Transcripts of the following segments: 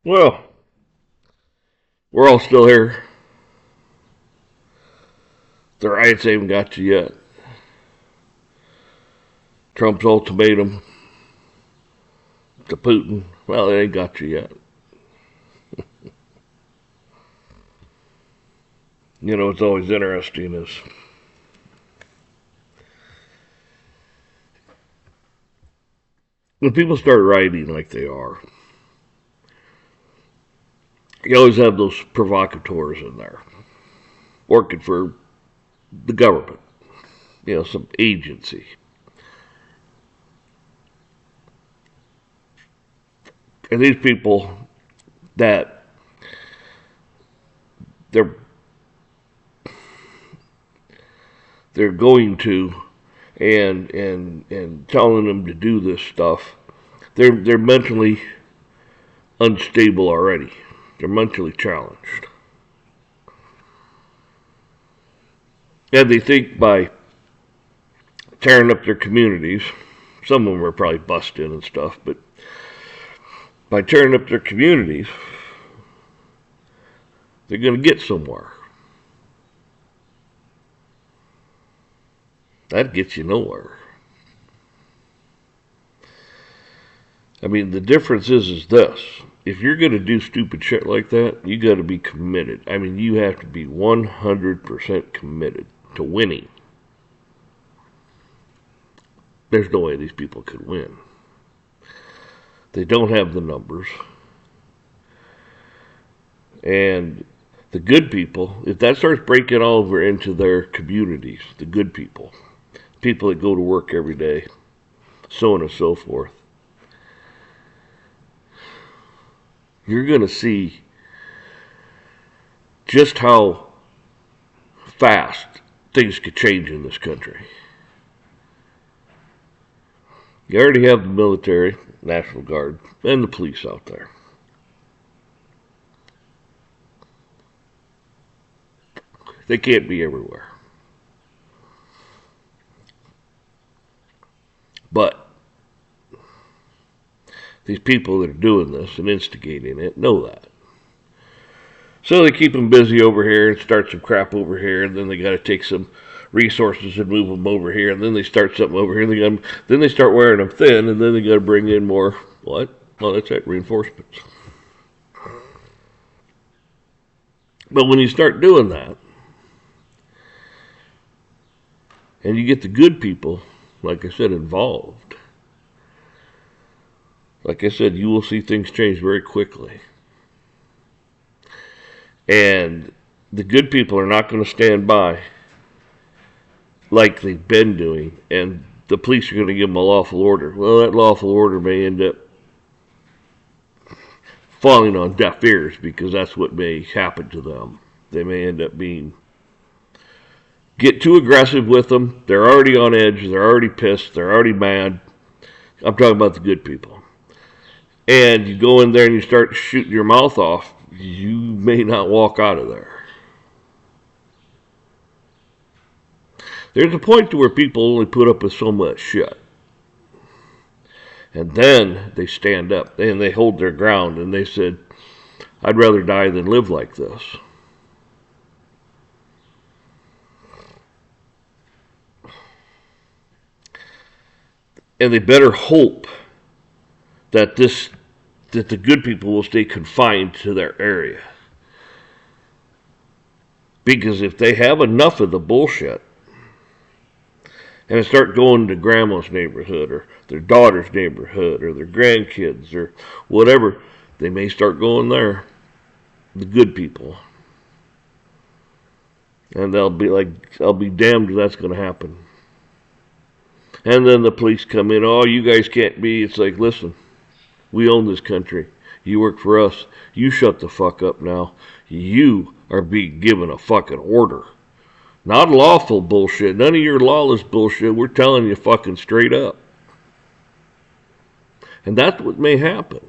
Well, we're all still here. The riots haven't got you yet. Trump's ultimatum to Putin, well, it ain't got you yet. You know, it's always interesting is when people start rioting like they are, you always have those provocateurs in there working for the government, some agency. And these people that they're they're going to and telling them to do this stuff, they're mentally unstable already. They're mentally challenged. And they think by tearing up their communities, some of them are probably busted and stuff, but by tearing up their communities, they're going to get somewhere. That gets you nowhere. I mean, the difference is this. If you're going to do stupid shit like that, you got to be committed. I mean, you have to be 100% committed to winning. There's no way these people could win. They don't have the numbers. And the good people, if that starts breaking over into their communities, the good people that go to work every day, so on and so forth, you're going to see just how fast things could change in this country. You already have the military, National Guard, and the police out there. They can't be everywhere. But these people that are doing this and instigating it know that. So they keep them busy over here and start some crap over here, and then they got to take some resources and move them over here, and then they start something over here, then they start wearing them thin, and then they got to bring in more, what? Well, that's it, reinforcements. But when you start doing that, and you get the good people, like I said, involved, like I said, you will see things change very quickly. And the good people are not going to stand by like they've been doing, and the police are going to give them a lawful order. Well, that lawful order may end up falling on deaf ears because that's what may happen to them. They may end up get too aggressive with them. They're already on edge. They're already pissed. They're already mad. I'm talking about the good people. And you go in there and you start shooting your mouth off, you may not walk out of there. There's a point to where people only put up with so much shit. And then they stand up and they hold their ground and they said, I'd rather die than live like this. And they better hope that the good people will stay confined to their area. Because if they have enough of the bullshit, and start going to grandma's neighborhood or their daughter's neighborhood or their grandkids or whatever, they may start going there. The good people. And they'll be like, I'll be damned if that's going to happen. And then the police come in, oh, you guys can't be. It's like, listen, we own this country. You work for us. You shut the fuck up now. You are being given a fucking order. Not lawful bullshit. None of your lawless bullshit. We're telling you fucking straight up. And that's what may happen.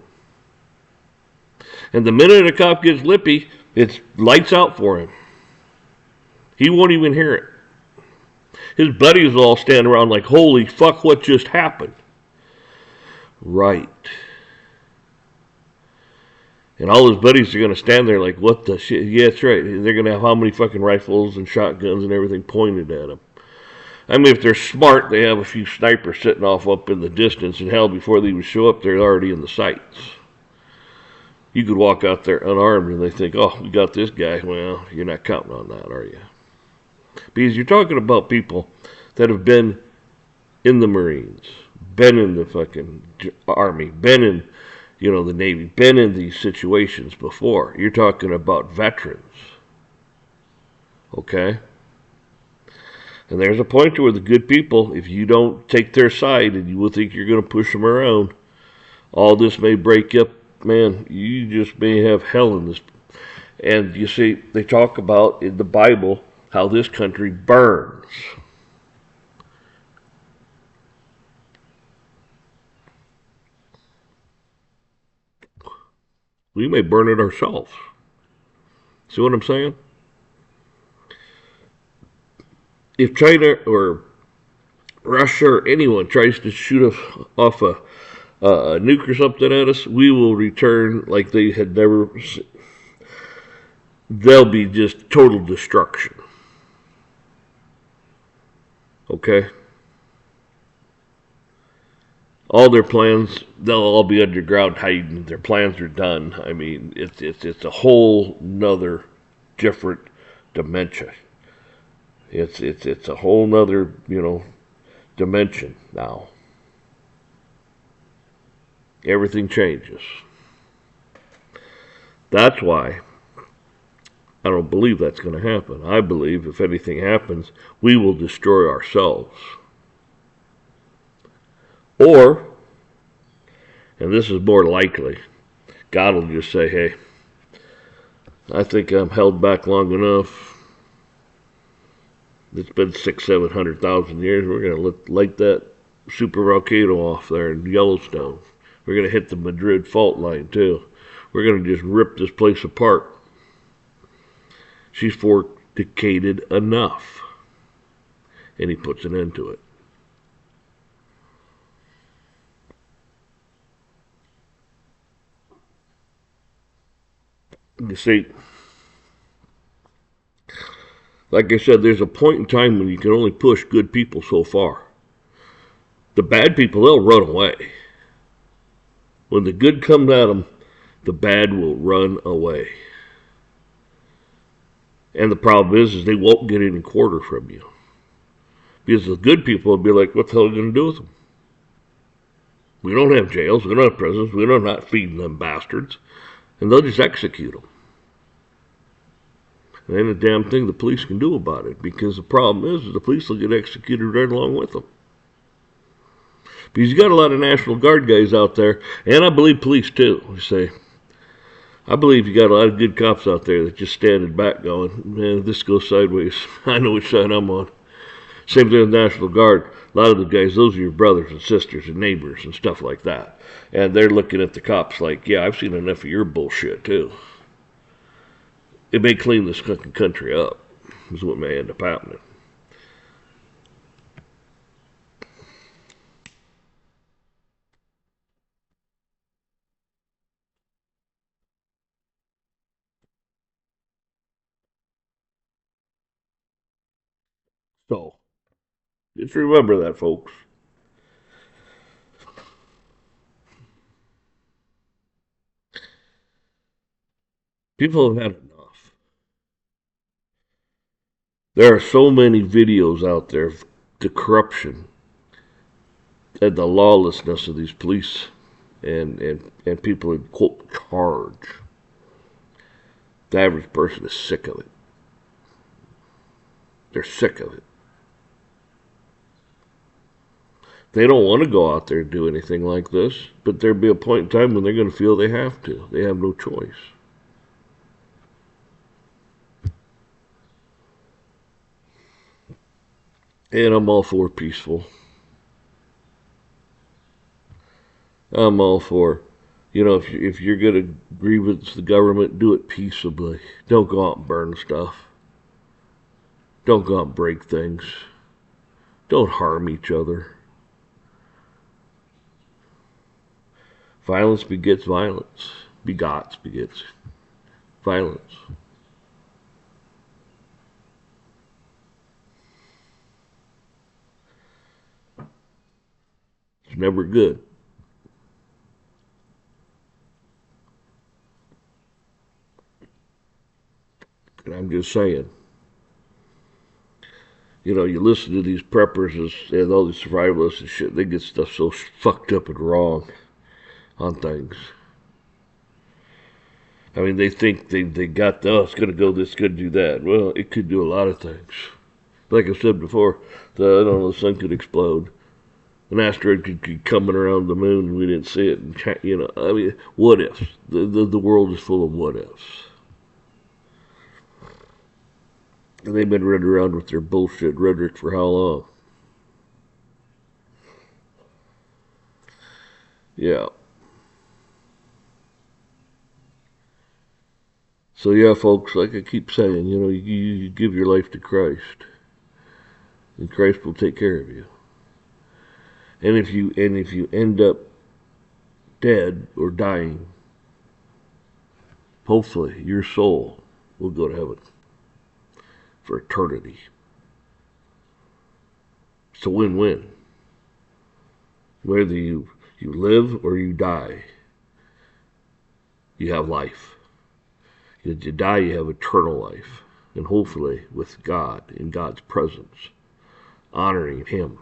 And the minute a cop gets lippy, it's lights out for him. He won't even hear it. His buddies will all stand around like, holy fuck, what just happened? Right. And all his buddies are going to stand there like, what the shit? Yeah, that's right. They're going to have how many fucking rifles and shotguns and everything pointed at them. I mean, if they're smart, they have a few snipers sitting off up in the distance, and hell, before they even show up, they're already in the sights. You could walk out there unarmed, and they think, oh, we got this guy. Well, you're not counting on that, are you? Because you're talking about people that have been in the Marines, been in the fucking Army, been in, the Navy, been in these situations before. You're talking about veterans. Okay? And there's a point to where the good people, if you don't take their side and you will think you're going to push them around, all this may break up. Man, you just may have hell in this. And you see, they talk about in the Bible how this country burns. We may burn it ourselves. See what I'm saying? If China or Russia or anyone tries to shoot off a nuke or something at us, we will return like they had never. They'll be just total destruction. Okay? All their plans, they'll all be underground hiding. Their plans are done. I mean, it's a whole nother different dimension. It's a whole nother, dimension now. Everything changes. That's why I don't believe that's going to happen. I believe if anything happens, we will destroy ourselves. Or, and this is more likely, God will just say, hey, I think I'm held back long enough. It's been 700,000 years. We're going to light that super volcano off there in Yellowstone. We're going to hit the Madrid fault line, too. We're going to just rip this place apart. She's fornicated enough. And he puts an end to it. You see, like I said, there's a point in time when you can only push good people so far. The bad people, they'll run away. When the good comes at them, the bad will run away. And the problem is they won't get any quarter from you. Because the good people will be like, what the hell are we going to do with them? We don't have jails, we don't have prisons, we're not feeding them bastards. And they'll just execute them. There ain't a damn thing the police can do about it, because the problem is the police will get executed right along with them. Because you got a lot of National Guard guys out there, and I believe police too. I believe you got a lot of good cops out there that just standing back going, man, if this goes sideways, I know which side I'm on. Same thing with National Guard. A lot of the guys, those are your brothers and sisters and neighbors and stuff like that. And they're looking at the cops like, yeah, I've seen enough of your bullshit too. It may clean this fucking country up, is what may end up happening. So, just remember that, folks. People have had enough. There are so many videos out there of the corruption and the lawlessness of these police and people in quote charge. The average person is sick of it. They're sick of it. They don't want to go out there and do anything like this, but there'll be a point in time when they're going to feel they have to. They have no choice. And I'm all for peaceful. I'm all for, if you're going to grievance the government, do it peaceably. Don't go out and burn stuff. Don't go out and break things. Don't harm each other. Violence begets violence. begets violence. It's never good. And I'm just saying, you listen to these preppers and all these survivalists and shit, they get stuff so fucked up and wrong on things. I mean, they think they got, it's going to go this, going to do that. Well, it could do a lot of things. Like I said before, the sun could explode. An asteroid could be coming around the moon and we didn't see it. And, I mean, what ifs? The world is full of what ifs. And they've been running around with their bullshit rhetoric for how long? Yeah. So yeah, folks, like I keep saying, you give your life to Christ, and Christ will take care of you. And if you end up dead or dying, hopefully your soul will go to heaven for eternity. It's a win-win. Whether you live or you die, you have life. If you die, you have eternal life. And hopefully with God, in God's presence, honoring Him.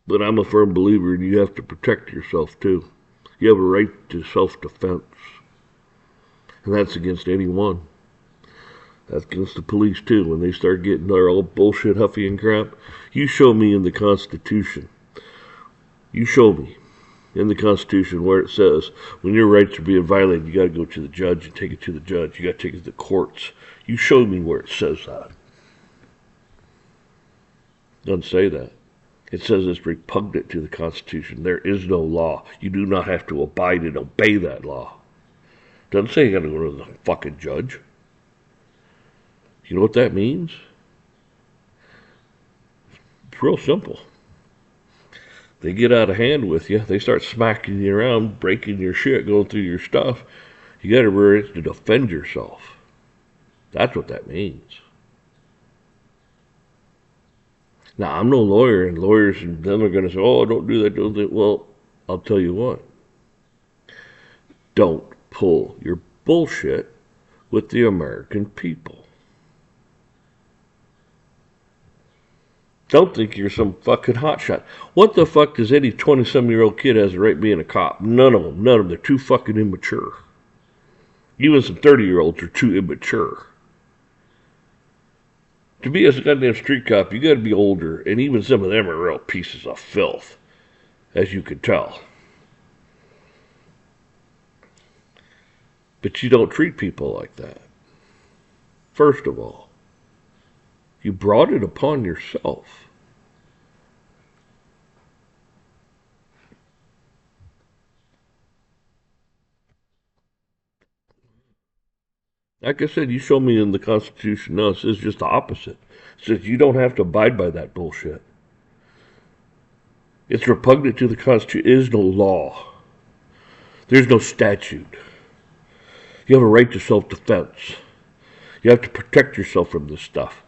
But I'm a firm believer, and you have to protect yourself too. You have a right to self-defense. And that's against anyone. That's against the police too. When they start getting their old bullshit huffy and crap, you show me in the Constitution. You show me in the Constitution where it says when your rights are being violated, you got to go to the judge and take it to the judge. You got to take it to the courts. You show me where it says that. It doesn't say that. It says it's repugnant to the Constitution. There is no law. You do not have to abide and obey that law. It doesn't say you got to go to the fucking judge. You know what that means? It's real simple. They get out of hand with you. They start smacking you around, breaking your shit, going through your stuff. You got to be ready to defend yourself. That's what that means. Now, I'm no lawyer, and lawyers and them are going to say, oh, don't do that, don't do that. Well, I'll tell you what. Don't pull your bullshit with the American people. Don't think you're some fucking hotshot. What the fuck does any 20-some-year-old kid has the right being a cop? None of them. They're too fucking immature. Even some 30-year-olds are too immature. To be a goddamn street cop, you gotta be older, and even some of them are real pieces of filth, as you can tell. But you don't treat people like that. First of all, you brought it upon yourself. Like I said, you show me in the Constitution, no, it says just the opposite. It says you don't have to abide by that bullshit. It's repugnant to the Constitution. There is no law. There's no statute. You have a right to self-defense. You have to protect yourself from this stuff.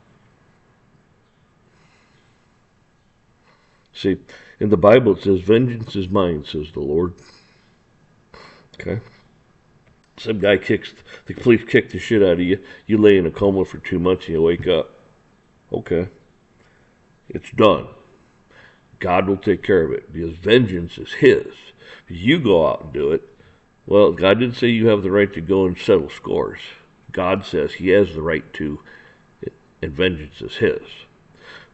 See, in the Bible it says, vengeance is mine, says the Lord. Okay? Some guy the police kick the shit out of you. You lay in a coma for 2 months and you wake up. Okay. It's done. God will take care of it because vengeance is His. If you go out and do it, well, God didn't say you have the right to go and settle scores. God says He has the right to, and vengeance is His.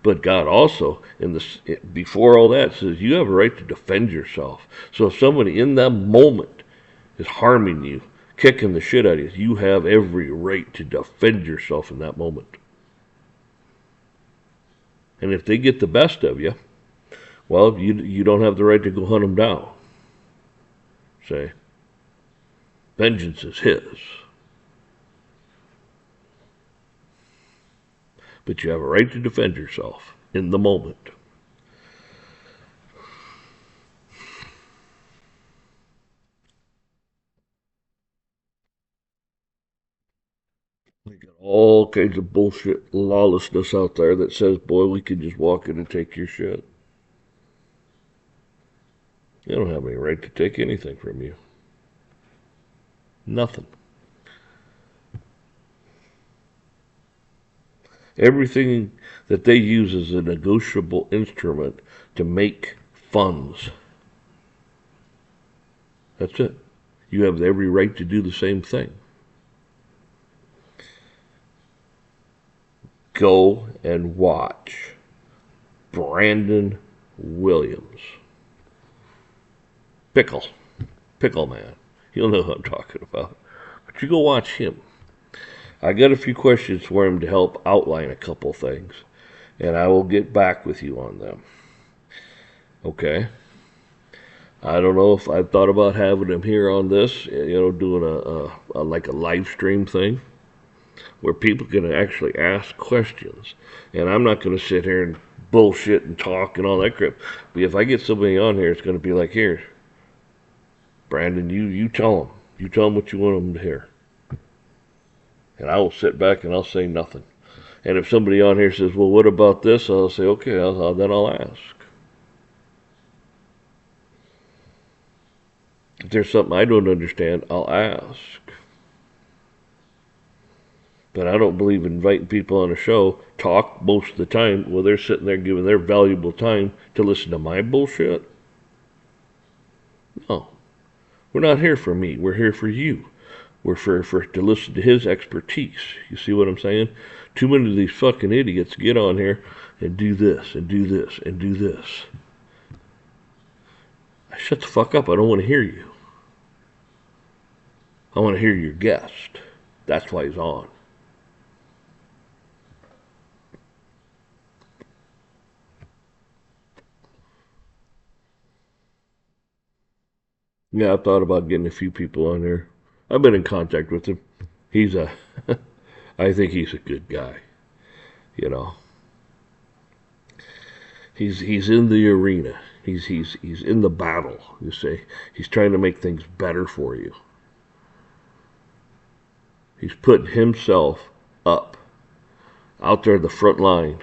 But God also, before all that, says you have a right to defend yourself. So if somebody in that moment is harming you, kicking the shit out of you, you have every right to defend yourself in that moment. And if they get the best of you, well, you don't have the right to go hunt them down. Say, vengeance is His. But you have a right to defend yourself. in the moment. We got all kinds of bullshit lawlessness out there that says, boy, we can just walk in and take your shit. They don't have any right to take anything from you. Nothing. Everything that they use is a negotiable instrument to make funds. That's it. You have every right to do the same thing. Go and watch Brandon Williams. Pickle. Pickle Man. You'll know who I'm talking about. But you go watch him. I got a few questions for him to help outline a couple things, and I will get back with you on them. Okay? I don't know if I've thought about having him here on this, doing a like a live stream thing where people can actually ask questions. And I'm not going to sit here and bullshit and talk and all that crap. But if I get somebody on here, it's going to be like, here, Brandon, you tell them. You tell them what you want them to hear. And I will sit back and I'll say nothing. And if somebody on here says, well, what about this? I'll say, okay, then I'll ask. If there's something I don't understand, I'll ask. But I don't believe in inviting people on a show, talk most of the time, while they're sitting there giving their valuable time to listen to my bullshit. No. We're not here for me. We're here for you. We're for to listen to his expertise. You see what I'm saying? Too many of these fucking idiots get on here and do this and do this and do this. Shut the fuck up. I don't want to hear you. I want to hear your guest. That's why he's on. Yeah, I thought about getting a few people on there. I've been in contact with him. He's a, I think he's a good guy. You know, he's in the arena. He's in the battle. You see, he's trying to make things better for you. He's putting himself up, out there at the front line,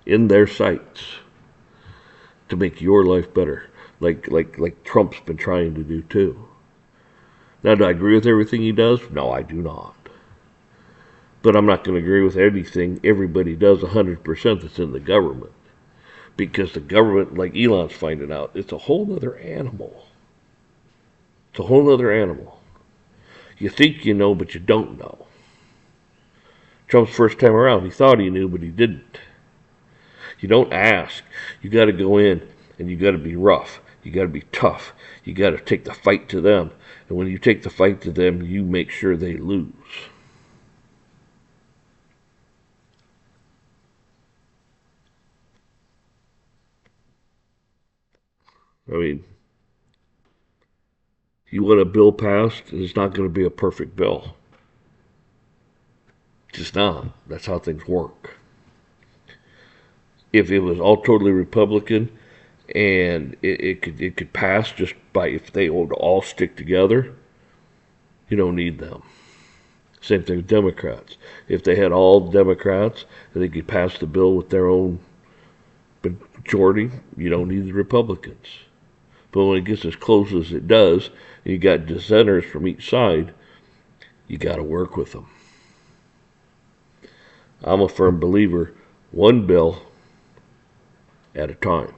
in their sights, to make your life better, like Trump's been trying to do too. Now, do I agree with everything he does? No, I do not. But I'm not going to agree with anything everybody does 100% that's in the government. Because the government, like Elon's finding out, it's a whole other animal. It's a whole other animal. You think you know, but you don't know. Trump's first time around, he thought he knew, but he didn't. You don't ask. You got to go in, and you got to be rough. You got to be tough. You got to take the fight to them. And when you take the fight to them, you make sure they lose. I mean, you want a bill passed, it's not going to be a perfect bill. Just not. That's how things work. If it was all totally Republican and it could pass just by if they would all stick together, you don't need them. Same thing with Democrats. If they had all Democrats and they could pass the bill with their own majority, you don't need the Republicans. But when it gets as close as it does, and you got dissenters from each side, you got to work with them. I'm a firm believer, one bill at a time.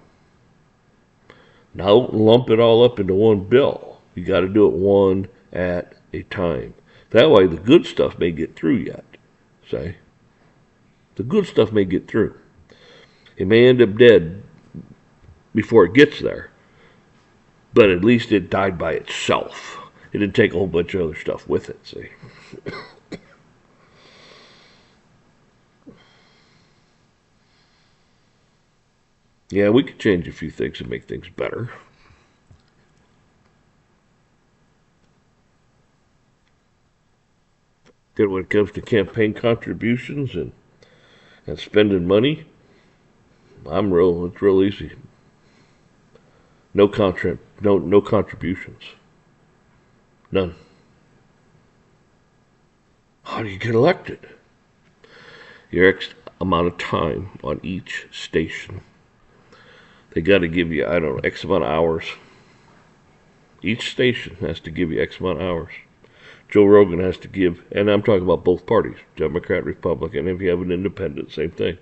Now don't lump it all up into one bill. You got to do it one at a time. That way the good stuff may get through yet. Say, the good stuff may get through. It may end up dead before it gets there, but at least it died by itself. It didn't take a whole bunch of other stuff with it, see. Yeah, we could change a few things and make things better. Then when it comes to campaign contributions and spending money, It's real easy. No contributions. None. How do you get elected? Your X amount of time on each station. They got to give you, I don't know, X amount of hours. Each station has to give you X amount of hours. Joe Rogan has to give, and I'm talking about both parties, Democrat, Republican. If you have an independent, same thing.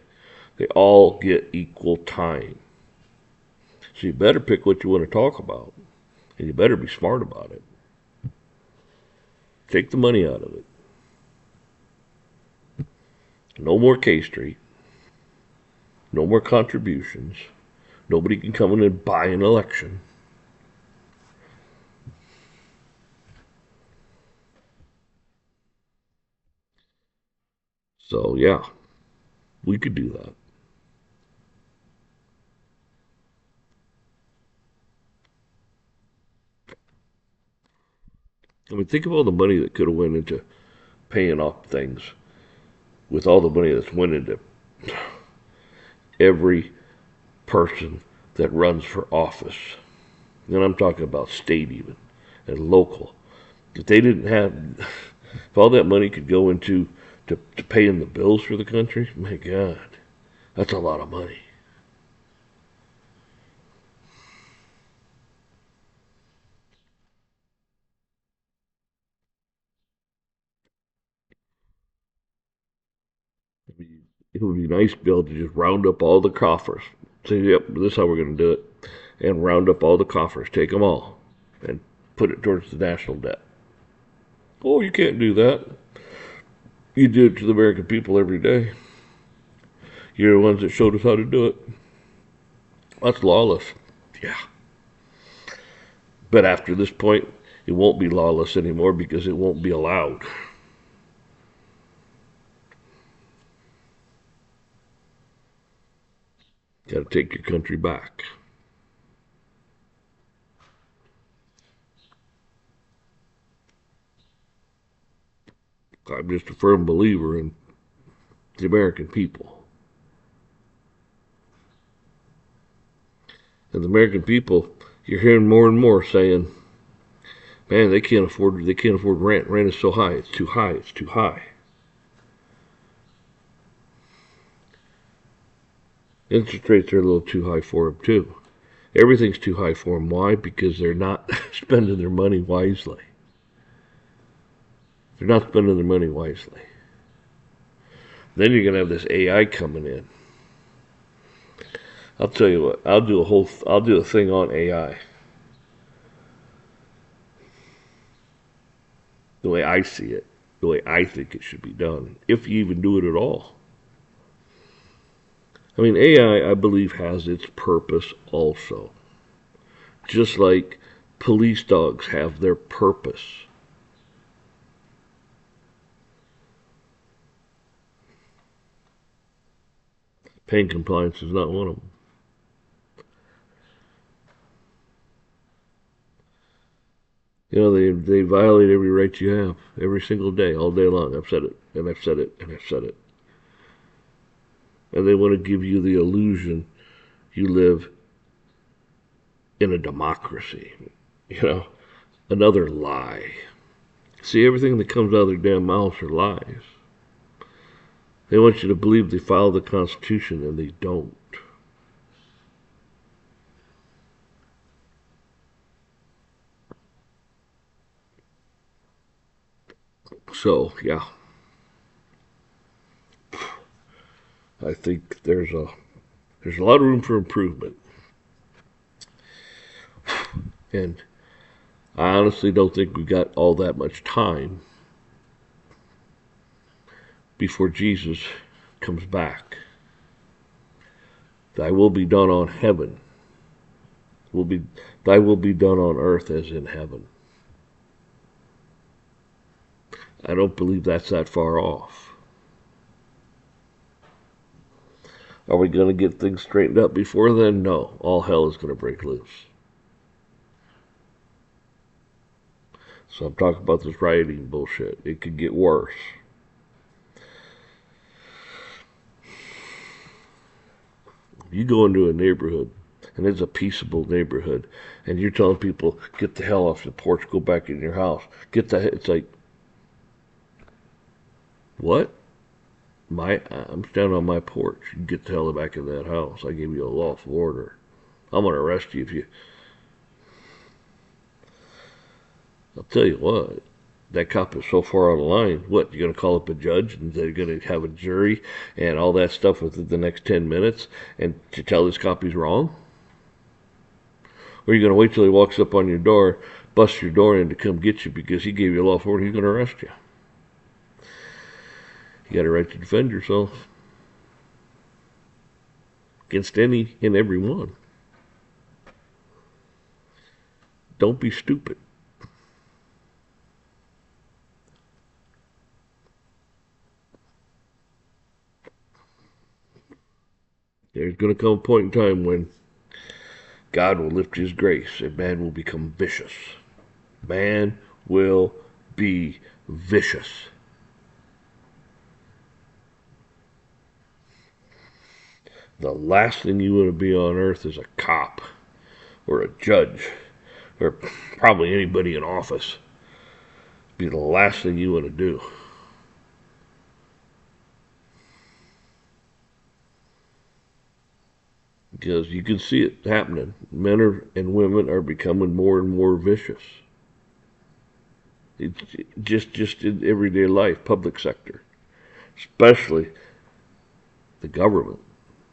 They all get equal time. So you better pick what you want to talk about, and you better be smart about it. Take the money out of it. No more K Street. No more contributions. Nobody can come in and buy an election. So, yeah, we could do that. I mean, think of all the money that could have went into paying off things with all the money that's went into every person that runs for office. And I'm talking about state even and local. If they didn't have, if all that money could go into to paying the bills for the country, my God, that's a lot of money. It would be nice to be able to just round up all the coffers. Say, yep, this is how we're going to do it. And round up all the coffers, take them all, and put it towards the national debt. Oh, you can't do that. You do it to the American people every day. You're the ones that showed us how to do it. That's lawless. Yeah. But after this point, it won't be lawless anymore because it won't be allowed. Got to take your country back. I'm just a firm believer in the American people. And the American people, you're hearing more and more saying, man, they can't afford rent. Rent is so high. It's too high. It's too high. Interest rates are a little too high for them too. Everything's too high for them. Why? Because they're not spending their money wisely. They're not spending their money wisely. Then you're going to have this AI coming in. I'll tell you what. I'll do a thing on AI. The way I see it, the way I think it should be done, if you even do it at all. I mean, AI, I believe, has its purpose also. Just like police dogs have their purpose. Pain compliance is not one of them. You know, they violate every right you have every single day, all day long. I've said it, and I've said it, and I've said it. And they want to give you the illusion you live in a democracy. You know, another lie. See, everything that comes out of their damn mouths are lies. They want you to believe they follow the Constitution, and they don't. So, yeah, I think there's a lot of room for improvement, and I honestly don't think we got all that much time before Jesus comes back. Thy will be done on heaven. Will be thy will be done on earth as in heaven. I don't believe that's that far off. Are we going to get things straightened up before then? No. All hell is going to break loose. So I'm talking about this rioting bullshit. It could get worse. You go into a neighborhood, and it's a peaceable neighborhood, and you're telling people, get the hell off the porch, go back in your house. It's like, what? I'm standing on my porch. You get the hell back in that house. I gave you a lawful order. I'm going to arrest you if you... I'll tell you what, that cop is so far out of line. What, you're going to call up a judge and they're going to have a jury and all that stuff within the next 10 minutes and to tell this cop he's wrong? Or are you going to wait till he walks up on your door, busts your door in to come get you because he gave you a lawful order, he's going to arrest you? You got a right to defend yourself against any and every one. Don't be stupid. There's going to come a point in time when God will lift his grace and man will become vicious. Man will be vicious. The last thing you want to be on earth is a cop or a judge or probably anybody in office. Be the last thing you want to do. Because you can see it happening. And women are becoming more and more vicious. It's just in everyday life, public sector, especially the government,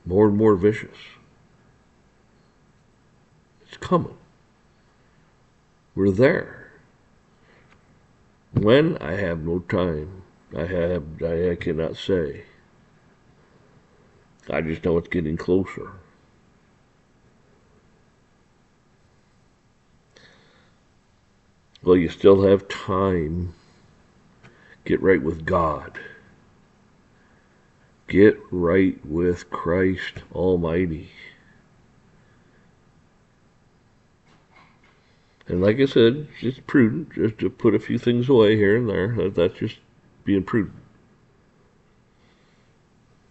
more and more vicious. It's coming. We're there. When? I have no time. I cannot say. I just know it's getting closer. Well, you still have time. Get right with God. Get right with Christ Almighty. And like I said, it's prudent just to put a few things away here and there. That's just being prudent.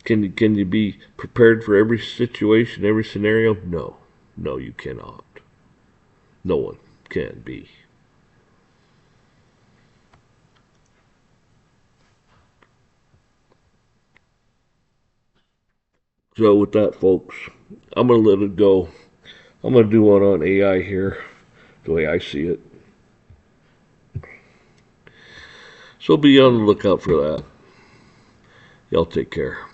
Can you be prepared for every situation, every scenario? No. No, you cannot. No one can be. So with that, folks, I'm going to let it go. I'm going to do one on AI here, the way I see it. So be on the lookout for that. Y'all take care.